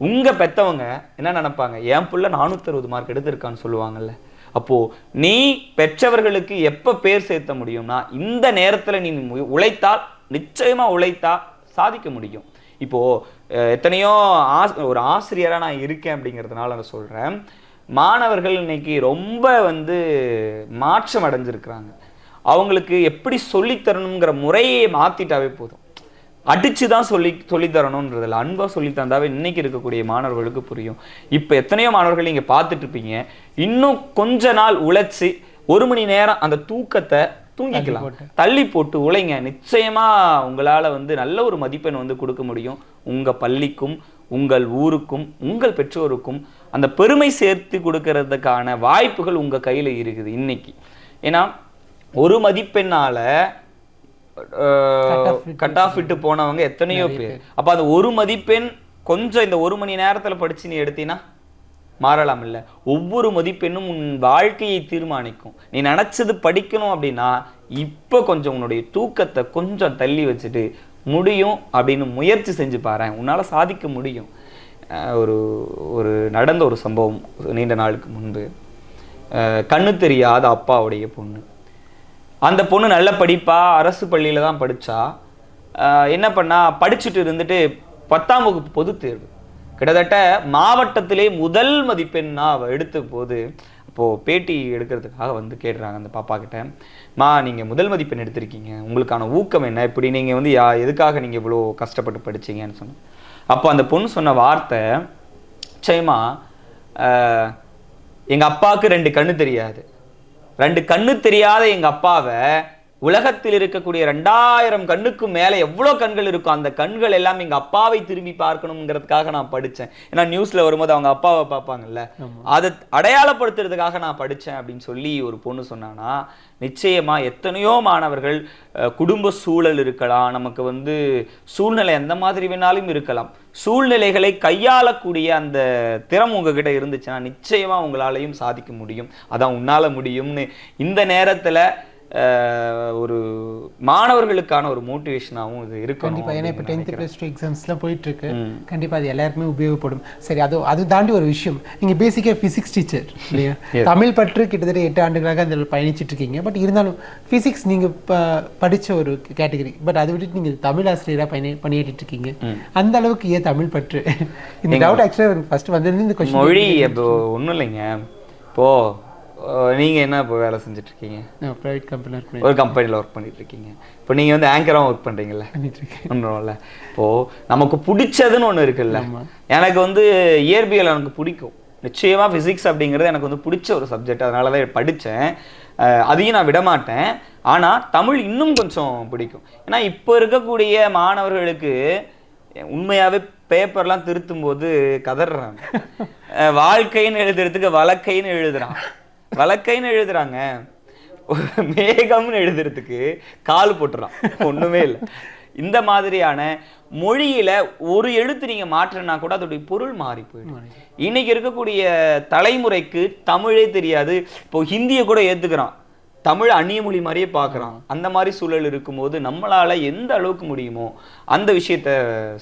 உங்க பெத்தவங்க என்ன நினைப்பாங்க, என் புள்ள 460 மார்க் எடுத்திருக்கான்னு சொல்லுவாங்கல்ல. அப்போ நீ பெற்றவர்களுக்கு எப்ப பேர் சேர்த்த முடியும்னா இந்த நேரத்துல நீ உழைத்தால், நிச்சயமா உழைத்தா சாதிக்க முடியும். இப்போ எத்தனையோ ஒரு ஆசிரியரா நான் இருக்கேன் அப்படிங்கிறதுனால நான் சொல்றேன், மாணவர்கள் இன்னைக்கு ரொம்ப வந்து மாற்றம் அடைஞ்சிருக்கிறாங்க. அவங்களுக்கு எப்படி சொல்லித்தரணுங்கிற முறையை மாத்திட்டாவே போதும். அடிச்சு தான் சொல்லித்தரணுன்றதில்ல, அன்பா சொல்லி தந்தாவே இன்னைக்கு இருக்கக்கூடிய மாணவர்களுக்கு புரியும். இப்போ எத்தனையோ மாணவர்கள் நீங்க பார்த்துட்டு இருப்பீங்க, இன்னும் கொஞ்ச நாள் உழைச்சி 1 மணி நேரம் அந்த தூக்கத்தை தூங்கிக்கலாம், தள்ளி போட்டு உழைங்க. நிச்சயமா உங்களால வந்து நல்ல ஒரு மதிப்பெண் வந்து கொடுக்க முடியும். உங்க பள்ளிக்கும் உங்கள் ஊருக்கும் உங்கள் பெற்றோருக்கும் அந்த பெருமை சேர்த்து கொடுக்கறதுக்கான வாய்ப்புகள் உங்க கையில இருக்குது இன்னைக்கு. ஏன்னா ஒரு மதிப்பெண்ணால கட் ஆஃப் விட்டு போனவங்க எத்தனையோ பேர். அப்ப அந்த ஒரு மதிப்பெண் கொஞ்சம் இந்த 1 மணி நேரத்துல படிச்சு நீ எடுத்தீங்கன்னா மாறலாம் இல்லை. ஒவ்வொரு மதிப்பெண்ணும் உன் வாழ்க்கையை தீர்மானிக்கும். நீ நினச்சது படிக்கணும் அப்படின்னா இப்போ கொஞ்சம் உன்னுடைய தூக்கத்தை கொஞ்சம் தள்ளி வச்சுட்டு முடியும் அப்படின்னு முயற்சி செஞ்சு பாரு, உன்னால் சாதிக்க முடியும். ஒரு ஒரு நடந்த ஒரு சம்பவம் நீண்ட நாளுக்கு முன்பு. கண்ணு தெரியாத அப்பாவுடைய பொண்ணு. அந்த பொண்ணு நல்ல படிப்பா, அரசு பள்ளியில் தான் படித்தா. என்ன பண்ணா, படிச்சுட்டு இருந்துட்டு 10ஆம் வகுப்பு பொது தேர்வு கிட்டத்தட்ட மாவட்டத்திலே முதல் மதிப்பெண்ணா அவள் எடுத்த போது, அப்போது பேட்டி எடுக்கிறதுக்காக வந்து கேட்டுறாங்க அந்த பாப்பா கிட்ட, மா நீங்கள் முதல் மதிப்பெண் எடுத்திருக்கீங்க, உங்களுக்கான ஊக்கம் என்ன, இப்படி நீங்கள் வந்து எதுக்காக நீங்கள் இவ்வளோ கஷ்டப்பட்டு படிச்சீங்கன்னு சொன்னேன். அப்போ அந்த பொண்ணு சொன்ன வார்த்தை, நிச்சயமா எங்கள் அப்பாவுக்கு 2 கண்ணு தெரியாது, 2 கண்ணு தெரியாத எங்கள் அப்பாவை உலகத்தில் இருக்கக்கூடிய 2000 கண்ணுக்கு மேலே எவ்வளோ கண்கள் இருக்கும், அந்த கண்கள் எல்லாம் எங்கள் அப்பாவை திரும்பி பார்க்கணுங்கிறதுக்காக நான் படித்தேன். ஏன்னா நியூஸில் வரும்போது அவங்க அப்பாவை பார்ப்பாங்கல்ல, அதை அடையாளப்படுத்துறதுக்காக நான் படித்தேன் அப்படின்னு சொல்லி ஒரு பொண்ணு சொன்னான்னா, நிச்சயமாக எத்தனையோ மாணவர்கள் குடும்ப சூழல் இருக்கலாம், நமக்கு வந்து சூழ்நிலை எந்த மாதிரி வேணாலும் இருக்கலாம், சூழ்நிலைகளை கையாளக்கூடிய அந்த திறம் உங்ககிட்ட இருந்துச்சுன்னா நிச்சயமாக உங்களாலையும் சாதிக்க முடியும். அதான் உன்னால் முடியும்னு இந்த நேரத்தில் ஒரு மாணவர்களுக்கான ஒரு மோட்டிவேஷனாகவும் இது இருக்கும். கண்டிப்பாக. ஏன்னா இப்போ 10th + 2 எக்ஸாம்ஸ்லாம் போயிட்டுருக்கு. கண்டிப்பாக அது எல்லாருக்குமே உபயோகப்படும். சரி, அது தாண்டி ஒரு விஷயம், நீங்கள் பேசிக்காக ஃபிசிக்ஸ் டீச்சர் இல்லையா? தமிழ் பற்று கிட்டத்தட்ட 8 ஆண்டுகளாக அதில் பயணிச்சுட்டு இருக்கீங்க. பட் இருந்தாலும் ஃபிசிக்ஸ் நீங்கள் படித்த ஒரு கேட்டகரி, பட் அதை விட்டுட்டு நீங்கள் தமிழ் ஆசிரியராக பண்ணிட்டு இருக்கீங்க. அந்த அளவுக்கு ஏன் தமிழ் பற்று? இந்த டவுட் ஆக்சுவலாக ஃபர்ஸ்ட் வந்து இந்த கொஸ்டின். மொழி இப்போ ஒன்றும் இல்லைங்க. இப்போது நீங்கள் என்ன இப்போ வேலை செஞ்சுட்டு இருக்கீங்க? ப்ரைவேட் கம்பெனியில் ஒரு கம்பெனியில் ஒர்க் பண்ணிட்டு இருக்கீங்க. இப்போ நீங்கள் வந்து ஆங்கராக ஒர்க் பண்ணுறீங்கல்ல, ஒன்றும்ல. இப்போது நமக்கு பிடிச்சதுன்னு ஒன்று இருக்குல்ல. எனக்கு வந்து இயற்பியல் எனக்கு பிடிக்கும். நிச்சயமாக ஃபிசிக்ஸ் அப்படிங்கிறது எனக்கு வந்து பிடிச்ச ஒரு சப்ஜெக்ட், அதனால தான் படித்தேன். அதையும் நான் விடமாட்டேன். ஆனால் தமிழ் இன்னும் கொஞ்சம் பிடிக்கும். ஏன்னா இப்போ இருக்கக்கூடிய மாணவர்களுக்கு உண்மையாகவே பேப்பர்லாம் திருத்தும் போது கதறாங்க. வாழ்க்கைன்னு எழுதுறதுக்கு வழக்கைன்னு எழுதுறாங்க, மேகம்னு எழுதுறதுக்கு கால் போட்டுறான், ஒண்ணுமே இல்லை. இந்த மாதிரியான மொழியில ஒரு எழுத்து நீங்க மாற்றினா கூட அதோடைய பொருள் மாறி போயிடும். இன்னைக்கு இருக்கக்கூடிய தலைமுறைக்கு தமிழே தெரியாது. இப்போ ஹிந்தியை கூட ஏத்துக்கிறான், தமிழ் அந்நிய மொழி மாதிரியே பார்க்குறான். அந்த மாதிரி சூழல் இருக்கும்போது நம்மளால் எந்த அளவுக்கு முடியுமோ அந்த விஷயத்தை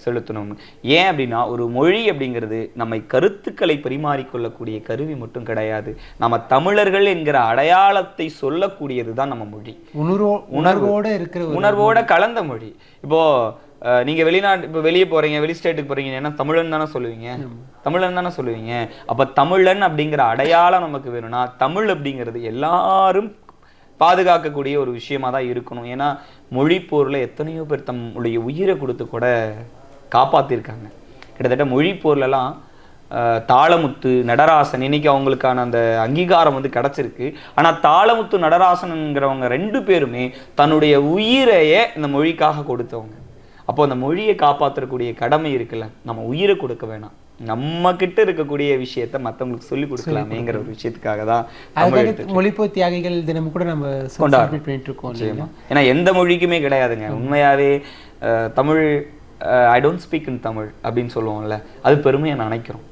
செலுத்தணும். ஏன் அப்படின்னா, ஒரு மொழி அப்படிங்கிறது நம்மை கருத்துக்களை பரிமாறிக்கொள்ளக்கூடிய கருவி மட்டும் கிடையாது. நம்ம தமிழர்கள் என்கிற அடையாளத்தை சொல்லக்கூடியது தான் நம்ம மொழி. உணர்வோட கலந்த மொழி. இப்போது நீங்கள் இப்போ வெளியே போகிறீங்க, வெளி ஸ்டேட்டுக்கு போகிறீங்க, ஏன்னா தமிழன் தானே சொல்லுவீங்க. அப்போ தமிழன் அப்படிங்கிற அடையாளம் நமக்கு வேணும்னா தமிழ் அப்படிங்கிறது எல்லாரும் பாதுகாக்கக்கூடிய ஒரு விஷயமா தான் இருக்கணும். ஏன்னா மொழி போரில் எத்தனையோ பேர் தம்முடைய உயிரை கொடுத்து கூட காப்பாற்றிருக்காங்க. கிட்டத்தட்ட மொழி போர்லலாம் தாளமுத்து, நடராசன், இன்னைக்கு அவங்களுக்கான அந்த அங்கீகாரம் வந்து கிடச்சிருக்கு. ஆனால் தாளமுத்து, நடராசனுங்கிறவங்க 2 பேருமே தன்னுடைய உயிரையே இந்த மொழிக்காக கொடுத்தவங்க. அப்போ அந்த மொழியை காப்பாற்றக்கூடிய கடமை இருக்குல்ல, நம்ம உயிரை கொடுக்க வேணாம், நம்ம கிட்ட இருக்கக்கூடிய விஷயத்த மற்றவங்களுக்கு சொல்லி கொடுக்கலாமேங்கிற ஒரு விஷயத்துக்காக தான் மொழிப்போர் தியாகிகள் தினம் கூட நம்ம பண்ணிட்டு இருக்கோம். ஏன்னா எந்த மொழிக்குமே கிடையாதுங்க உண்மையாவே Tamil. I don't speak in Tamil அப்படின்னு சொல்லுவோம்ல, அது பெருமையை நினைக்கிறோம்.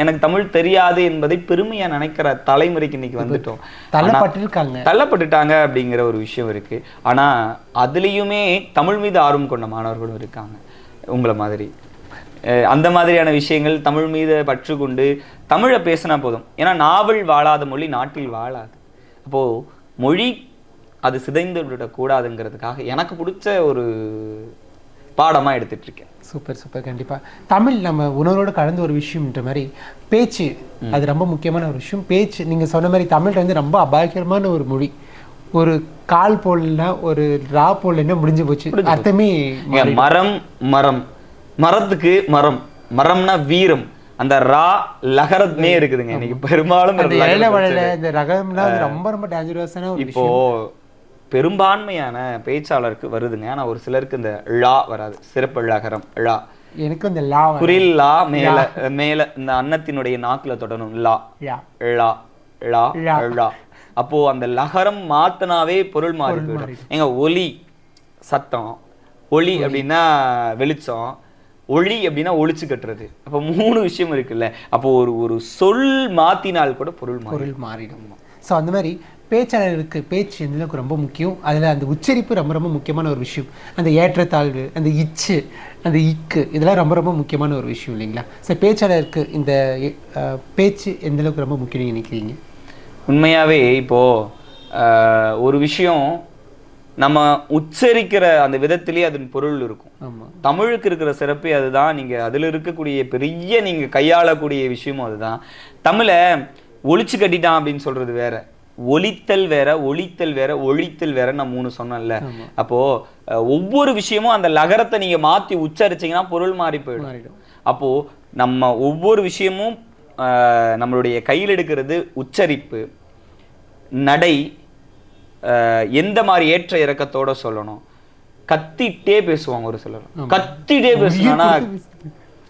எனக்கு தமிழ் தெரியாது என்பதை பெருமையா நினைக்கிற தலைமுறைக்கு இன்னைக்கு வந்துட்டோம். தள்ளப்பட்டுட்டாங்க அப்படிங்கிற ஒரு விஷயம் இருக்கு. ஆனா அதுலேயுமே தமிழ் மீது ஆர்வம் கொண்ட மாணவர்களும் இருக்காங்க உங்களை மாதிரி. அந்த மாதிரியான விஷயங்கள் தமிழ் மீது பற்று கொண்டு தமிழை பேசினா போதும். ஏன்னா நாவல் வாழாத மொழி நாட்டில் வாழாது. அப்போது மொழி அது சிதைந்து விடக்கூடாதுங்கிறதுக்காக எனக்கு பிடிச்ச ஒரு பாடமாக எடுத்துட்டு இருக்கேன். சூப்பர். கண்டிப்பாக தமிழ் நம்ம உணர்வோடு கலந்த ஒரு விஷயம்ன்ற மாதிரி பேச்சு அது ரொம்ப முக்கியமான ஒரு விஷயம். பேச்சு நீங்கள் சொன்ன மாதிரி தமிழ் வந்து ரொம்ப அபாயகரமான ஒரு மொழி. ஒரு கால் போடலன்னா, ஒரு ரா போடலன்னா முடிஞ்சு போச்சு, அர்த்தமே. மரத்துக்கு மரம்னா வீரம், அந்த ரா லகரமே இருக்குதுங்க இன்னைக்கு பெரும்பாலும். ரொம்ப டேஞ்சரஸான. இப்போ பெரும்பான்மையான பேச்சாளருக்கு வருதுங்க, ஆனா ஒரு சிலருக்கு இந்த ழா வராது. சிறப்பு லகரம் ழா. எனக்கு இந்த லா குறில் லா மேல இந்த அன்னத்தினுடைய நாக்குல தொடரும் லா ழா ழா ழா. அப்போ அந்த லகரம் மாத்தனாவே பொருள் மாறி போயிடும். எங்க ஒலி சத்தம், ஒளி அப்படின்னா வெளிச்சம், ஒளி அப்படின்னா ஒளிச்சு கட்டுறது. அப்போ 3 விஷயம் இருக்குல்ல. அப்போ ஒரு சொல் மாத்தினால் கூட பொருள் மாறிடும். ஸோ அந்த மாதிரி பேச்சாளருக்கு பேச்சு எந்தளவுக்கு ரொம்ப முக்கியம், அதில் அந்த உச்சரிப்பு ரொம்ப ரொம்ப முக்கியமான ஒரு விஷயம். அந்த ஏற்றத்தாழ்வு, அந்த இச்சு, அந்த இக்கு, இதெல்லாம் ரொம்ப ரொம்ப முக்கியமான ஒரு விஷயம் இல்லைங்களா? ஸோ பேச்சாளருக்கு இந்த பேச்சு எந்தளவுக்கு ரொம்ப முக்கியம் நினைக்கிறீங்க? உண்மையாகவே இப்போது ஒரு விஷயம் நம்ம உச்சரிக்கிற அந்த விதத்திலேயே அதன் பொருள் இருக்கும். தமிழுக்கு இருக்கிற சிறப்பே அதுதான். நீங்கள் அதில் இருக்கக்கூடிய பெரிய நீங்கள் கையாளக்கூடிய விஷயமும் அதுதான். தமிழை ஒளிச்சு கட்டிட்டான் அப்படின்னு சொல்கிறது வேற, ஒலித்தல் வேற, ஒளித்தல் வேற, ஒழித்தல் வேற. நான் 3 சொன்னேன்ல. அப்போ ஒவ்வொரு விஷயமும் அந்த லகரத்தை நீங்க மாத்தி உச்சரிச்சீங்கன்னா பொருள் மாறி போயிடும். அப்போ நம்ம ஒவ்வொரு விஷயமும் நம்மளுடைய கையில் எடுக்கிறது உச்சரிப்பு, நடை, எந்த மாதிரி ஏற்ற இறக்கத்தோட சொல்லணும். கத்திட்டே பேசுவாங்க ஒரு சிலர்.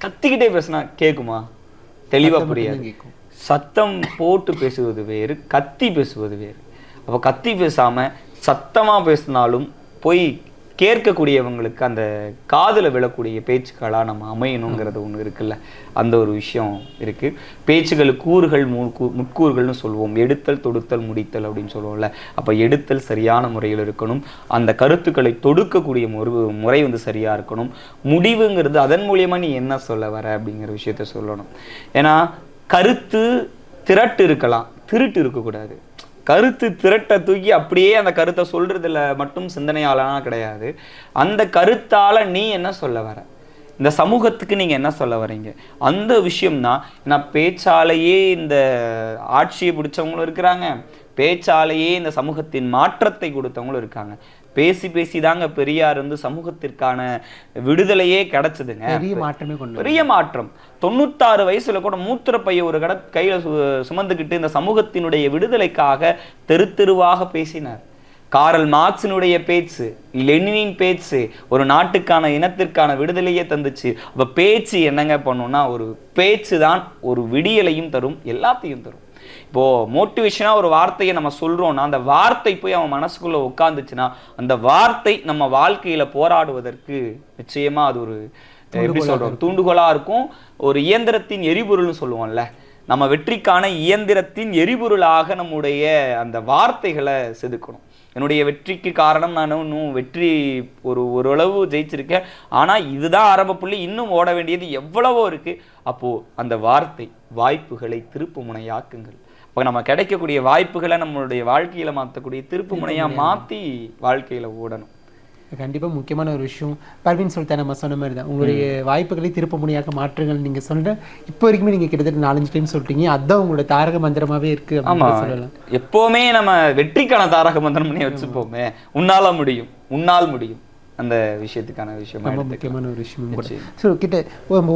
கத்திக்கிட்டே பேசுனா கேக்குமா? தெளிவா புரியாது. சத்தம் போட்டு பேசுவது வேறு, கத்தி பேசுவது வேறு. அப்போ கத்தி பேசாம சத்தமா பேசினாலும் போய் கேட்கக்கூடியவங்களுக்கு அந்த காதுல விழக்கூடிய பேச்சுக்களா நம்ம அமையணுங்கிறது ஒன்று இருக்குல்ல. அந்த ஒரு விஷயம் இருக்கு. பேச்சுகள் கூறுகள் முட்கூறுகள்னு சொல்லுவோம். எடுத்தல், தொடுத்தல், முடித்தல் அப்படின்னு சொல்லுவோம்ல. அப்போ எடுத்தல் சரியான முறையில் இருக்கணும். அந்த கருத்துக்களை தொடுக்கக்கூடிய முறை சரியா இருக்கணும். முடிவுங்கிறது அதன் மூலியமா நீ என்ன சொல்ல வர அப்படிங்கிற விஷயத்த சொல்லணும். ஏன்னா கருத்து திரட்டு இருக்கலாம், திருட்டு இருக்கக்கூடாது. கருத்து திரட்டை தூக்கி அப்படியே அந்த கருத்தை சொல்றதுல மட்டும் சிந்தனையாளனா கிடையாது. அந்த கருத்தால நீ என்ன சொல்ல வர, இந்த சமூகத்துக்கு நீங்க என்ன சொல்ல வரீங்க, அந்த விஷயம்தான். ஏன்னா பேச்சாலேயே இந்த ஆட்சியை பிடிச்சவங்களும் இருக்கிறாங்க, பேச்சாலேயே இந்த சமூகத்தின் மாற்றத்தை கொடுத்தவங்களும் இருக்காங்க. பேசி பேசிதாங்க பெரியார் சமூகத்திற்கான விடுதலையே கிடைச்சதுங்க. பெரிய மாற்றம். 96 வயசுல கூட மூத்திரப்பைய ஒரு கையில சுமந்துக்கிட்டு இந்த சமூகத்தினுடைய விடுதலைக்காக தெரு தெருவாக பேசினார். காரல் மார்க்ஸினுடைய பேச்சு, லெனினின் பேச்சு ஒரு நாட்டுக்கான இனத்திற்கான விடுதலையே தந்துச்சு. அப்ப பேச்சு என்னங்க பண்ணும்னா, ஒரு பேச்சு தான் ஒரு விடியலையும் தரும், எல்லாத்தையும் தரும். இப்போ மோட்டிவேஷனா ஒரு வார்த்தையை நம்ம சொல்றோம்னா அந்த வார்த்தை போய் அவன் மனசுக்குள்ள உட்கார்ந்துச்சுன்னா அந்த வார்த்தை நம்ம வாழ்க்கையில போராடுவதற்கு நிச்சயமா அது ஒரு எப்படி சொல்றோம் தூண்டுகோலா இருக்கும். ஒரு இயந்திரத்தின் எரிபொருள்னு சொல்லுவோம்ல, நம்ம வெற்றிக்கான இயந்திரத்தின் எரிபொருளாக நம்முடைய அந்த வார்த்தைகளை செதுக்கணும். என்னுடைய வெற்றிக்கு காரணம் நான் இன்னும் வெற்றி ஓரளவு ஜெயிச்சிருக்கேன், ஆனா இதுதான் ஆரம்ப புள்ளி, இன்னும் ஓட வேண்டியது எவ்வளவோ இருக்கு. அப்போ அந்த வார்த்தை வாய்ப்புகளை திருப்பு முனையாக்குங்கள். இப்போ நம்ம கிடைக்கக்கூடிய வாய்ப்புகளை நம்மளுடைய வாழ்க்கையில மாற்றக்கூடிய திருப்பு முனையா மாத்தி வாழ்க்கையில ஓடணும். கண்டிப்பா முக்கியமான ஒரு விஷயம். பர்வீன் சுல்தான் நம்ம சொன்ன மாதிரி தான், உங்களுடைய வாய்ப்புகளை திருப்பு முனையாக மாற்றுங்கள். நீங்க சொல்ற இப்போ வரைக்குமே நீங்க கிட்டத்தட்ட 4-5 டைம் சொல்லிட்டீங்க. அதுதான் உங்களோட தாரக மந்திரமாவே இருக்கு அப்படின்னு சொல்லலாம். எப்பவுமே நம்ம வெற்றிக்கான தாரக மந்திரம்னே வச்சுப்போமே. உன்னால முடியும், உன்னால் முடியும். அந்த விஷயத்துக்கான விஷயம் ரொம்ப முக்கியமான ஒரு விஷயம். ஸோ கிட்ட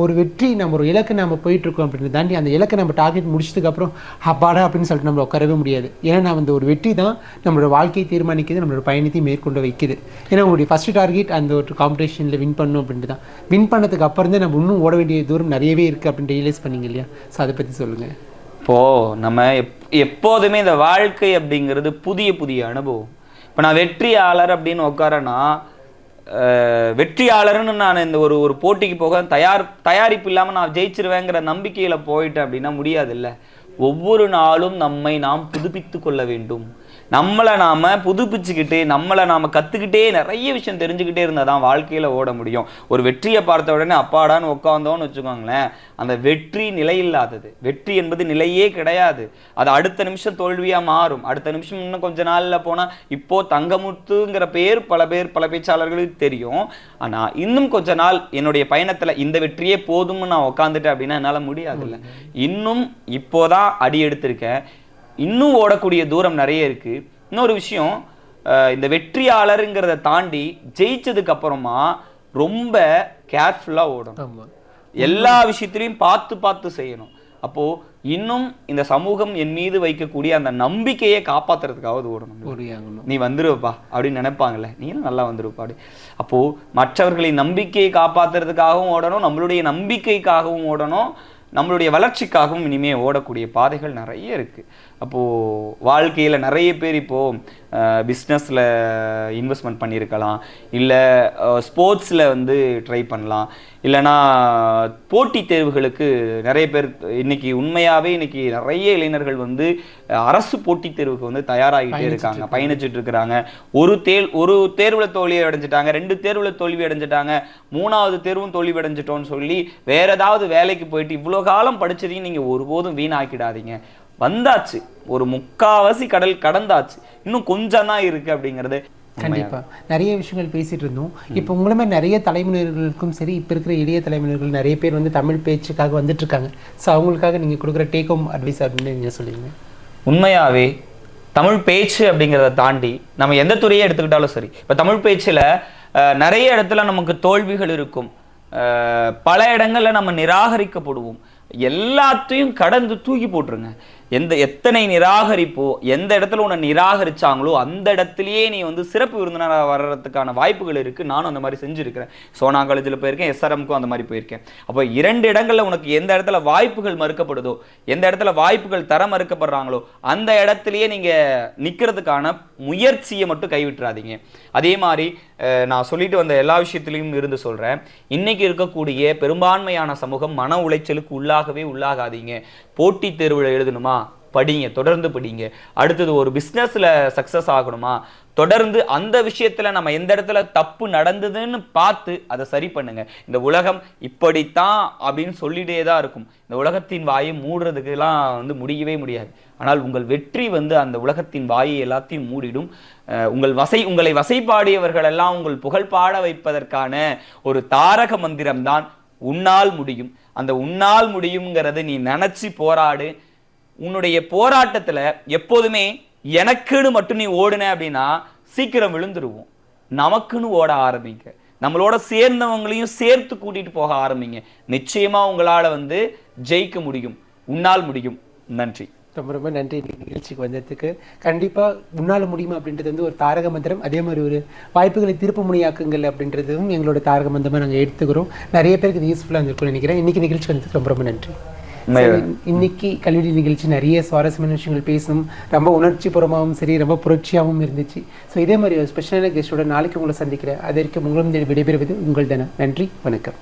ஒரு வெற்றி, நம்ம ஒரு இலக்கு நம்ம போயிட்டு இருக்கோம் அப்படின்னு தாண்டி அந்த இலக்கை நம்ம டார்கெட் முடிச்சதுக்கு அப்புறம் அப்பாடா அப்படின்னு சொல்லிட்டு நம்ம உட்காரவே முடியாது. ஏன்னா நம்ம அந்த ஒரு வெற்றி தான் நம்மளோட வாழ்க்கையை தீர்மானிக்குது, நம்மளோட பயணத்தையும் மேற்கொண்டு வைக்குது. ஏன்னா உங்களுடைய ஃபர்ஸ்ட் டார்கெட் அந்த ஒரு காம்படிஷனில் வின் பண்ணணும் அப்படின்ட்டு தான். வின் பண்ணதுக்கு அப்புறம் தான் நம்ம இன்னும் ஓட வேண்டிய தூரம் நிறையவே இருக்குது அப்படின்னு ரியலைஸ் பண்ணீங்க இல்லையா? ஸோ அதை பற்றி சொல்லுங்கள். இப்போது நம்ம எப்போதுமே இந்த வாழ்க்கை அப்படிங்கிறது புதிய புதிய அனுபவம். இப்போ நான் வெற்றியாளர் அப்படின்னு உட்காரன்னா, வெற்றியாளர்னு நான் இந்த ஒரு போட்டிக்கு போக தயாரிப்பு இல்லாமல் நான் ஜெயிச்சிருவேங்கிற நம்பிக்கையில் போயிட்டேன் அப்படின்னா முடியாது இல்லை. ஒவ்வொரு நாளும் நம்மை நாம் புதுப்பித்து கொள்ள வேண்டும். நம்மளை நாம புதுப்பிச்சுக்கிட்டு நம்மளை நாம கற்றுக்கிட்டே நிறைய விஷயம் தெரிஞ்சுக்கிட்டே இருந்தால் தான் வாழ்க்கையில் ஓட முடியும். ஒரு வெற்றியை பார்த்த உடனே அப்பாடான்னு உட்காந்தோன்னு வச்சுக்கோங்களேன், அந்த வெற்றி நிலையில்லாதது. வெற்றி என்பது நிலையே கிடையாது. அது அடுத்த நிமிஷம் தோல்வியாக மாறும். அடுத்த நிமிஷம் இன்னும் கொஞ்ச நாளில் போனால் இப்போ தங்கமுத்துங்கிற பல பேச்சாளர்களுக்கு தெரியும். ஆனால் இன்னும் கொஞ்ச நாள் என்னுடைய பயணத்தில் இந்த வெற்றியே போதும்னு நான் உட்காந்துட்டேன் அப்படின்னா என்னால் முடியாதுல்ல. இன்னும் இப்போதான் அடி எடுத்திருக்கேன், இன்னும் ஓடக்கூடிய தூரம் நிறைய இருக்கு. இன்னொரு விஷயம், இந்த வெற்றியாளருங்கிறத தாண்டி ஜெயிச்சதுக்கு அப்புறமா ரொம்ப கேர்ஃபுல்லா ஓடணும். எல்லா விஷயத்திலையும் பார்த்து செய்யணும். அப்போ இன்னும் இந்த சமூகம் என் மீது வைக்கக்கூடிய அந்த நம்பிக்கையை காப்பாத்துறதுக்காவது ஓடணும். நீ வந்துருவப்பா அப்படின்னு நினைப்பாங்கல்ல, நீங்களும் நல்லா வந்துருப்பா அப்படி. அப்போ மற்றவர்களின் நம்பிக்கையை காப்பாத்துறதுக்காகவும் ஓடணும், நம்மளுடைய நம்பிக்கைக்காகவும் ஓடணும், நம்மளுடைய வளர்ச்சிக்காகவும் இனிமேல் ஓடக்கூடிய பாதைகள் நிறைய இருக்குது. அப்போது வாழ்க்கையில் நிறைய பேர் இப்போது பிஸ்னஸில் இன்வெஸ்ட்மெண்ட் பண்ணியிருக்கலாம், இல்லை ஸ்போர்ட்ஸில் வந்து ட்ரை பண்ணலாம், இல்லைனா போட்டித் தேர்வுகளுக்கு நிறைய பேர் இன்னைக்கு உண்மையாகவே இன்னைக்கு நிறைய இளைஞர்கள் வந்து அரசு போட்டித் தேர்வுக்கு வந்து தயாராகிட்டே இருக்காங்க, பயணிச்சுட்டு இருக்கிறாங்க. ஒரு தேர்வில் தோல்வி அடைஞ்சிட்டாங்க, 2 தேர்வில் தோல்வி அடைஞ்சிட்டாங்க, 3வது தேர்வும் தோல்வி அடைஞ்சிட்டோன்னு சொல்லி வேற ஏதாவது வேலைக்கு போயிட்டு இவ்வளோ காலம் படிச்சதையும் நீங்கள் ஒருபோதும் வீணாக்கிடாதீங்க. வந்தாச்சு, ஒரு 3/4 கடல் கடந்தாச்சு, இன்னும் கொஞ்சம் தான் இருக்கு அப்படிங்கிறது. கண்டிப்பா நிறைய விஷயங்கள் பேசிட்டு இருந்தோம். இப்போ உங்களை மாதிரி நிறைய தலைமுறைகளுக்கும் சரி, இப்போ இருக்கிற இளைய தலைமுறைகள் நிறைய பேர் வந்து தமிழ் பேச்சுக்காக வந்துட்டு இருக்காங்க. ஸோ அவங்களுக்காக நீங்கள் கொடுக்குற டேக் ஹோம் அட்வைஸ் அப்படின்னு நீங்கள் சொல்லுவீங்க? உண்மையாகவே தமிழ் பேச்சு அப்படிங்கிறத தாண்டி நம்ம எந்த துறையை எடுத்துக்கிட்டாலும் சரி, இப்போ தமிழ் பேச்சில் நிறைய இடத்துல நமக்கு தோல்விகள் இருக்கும், பல இடங்களில் நம்ம நிராகரிக்கப்படுவோம். எல்லாத்தையும் கடந்து தூக்கி போட்டுருங்க. எத்தனை நிராகரிப்போ, எந்த இடத்துல உன்னை நிராகரிச்சாங்களோ அந்த இடத்துலயே நீ வந்து சிறப்பு விருந்தினராக வர்றதுக்கான வாய்ப்புகள் இருக்கு. நானும் அந்த மாதிரி செஞ்சுருக்கிறேன். சோனா காலேஜில் போயிருக்கேன், SRMக்கும் அந்த மாதிரி போயிருக்கேன். அப்போ 2 இடங்கள்ல உனக்கு எந்த இடத்துல வாய்ப்புகள் மறுக்கப்படுதோ, எந்த இடத்துல வாய்ப்புகள் தர மறுக்கப்படுறாங்களோ அந்த இடத்துலயே நீங்க நிக்கிறதுக்கான முயற்சியை மட்டும் கைவிட்டுறாதீங்க. அதே மாதிரி நான் சொல்லிட்டு வந்த எல்லா விஷயத்திலையும் இருந்து சொல்றேன், இன்னைக்கு இருக்கக்கூடிய பெரும்பான்மையான சமூகம் மன உளைச்சலுக்கு உள்ளாகாதீங்க. போட்டித் தேர்வில் எழுதணுமா, படிங்க, தொடர்ந்து படிங்க. அடுத்தது ஒரு பிஸ்னஸ்ல சக்சஸ் ஆகணுமா, தொடர்ந்து அந்த விஷயத்துல நம்ம எந்த இடத்துல தப்பு நடந்ததுன்னு பார்த்து அதை சரி பண்ணுங்க. இந்த உலகம் இப்படித்தான் அப்படின்னு சொல்லிட்டே தான் இருக்கும். இந்த உலகத்தின் வாயை மூடுறதுக்கெல்லாம் வந்து முடியவே முடியாது. ஆனால் உங்கள் வெற்றி வந்து அந்த உலகத்தின் வாயை எல்லாத்தையும் மூடிடும். உங்களை வசைப்பாடியவர்கள் எல்லாம் உங்கள் புகழ் பாட வைப்பதற்கான ஒரு தாரக மந்திரம் தான் உன்னால் முடியும். அந்த உன்னால் முடியுங்கிறது நீ நினைச்சு போராடு. உன்னுடைய போராட்டத்துல எப்போதுமே எனக்குன்னு மட்டும் நீ ஓடுன அப்படின்னா சீக்கிரம் விழுந்துருவோம். நமக்குன்னு ஓட ஆரம்பிங்க, நம்மளோட சேர்ந்தவங்களையும் சேர்த்து கூட்டிட்டு போக ஆரம்பிங்க. நிச்சயமா உங்களால வந்து ஜெயிக்க முடியும். உன்னால் முடியும். நன்றி. ரொம்ப ரொம்ப நன்றி நிகழ்ச்சிக்கு வந்ததுக்கு. கண்டிப்பாக உன்னால் முடியுமா அப்படின்றது வந்து ஒரு தாரக மந்திரம். அதே மாதிரி ஒரு வாய்ப்புகளை திருப்பு முனையாக்குங்கள் அப்படின்றதும் எங்களோட தாரக மந்திரமாக நாங்கள் எடுத்துக்கிறோம். நிறைய பேருக்கு இது யூஸ்ஃபுல்லாக இருந்திருக்கும்னு நினைக்கிறேன். இன்னைக்கு நிகழ்ச்சி வந்ததுக்கு ரொம்ப ரொம்ப நன்றி. இன்னைக்கு கல்வி நிகழ்ச்சி நிறைய சுவாரஸ்யமான விஷயங்கள் பேசணும். ரொம்ப உணர்ச்சி பூர்வமாகவும் சரி, ரொம்ப புரட்சியாகவும் இருந்துச்சு. ஸோ இதே மாதிரி ஒரு ஸ்பெஷலான கெஸ்டோட நாளைக்கு உங்களை சந்திக்கிறேன். அதற்கு உங்களும் விடைபெறுவது உங்கள் தானே. நன்றி, வணக்கம்.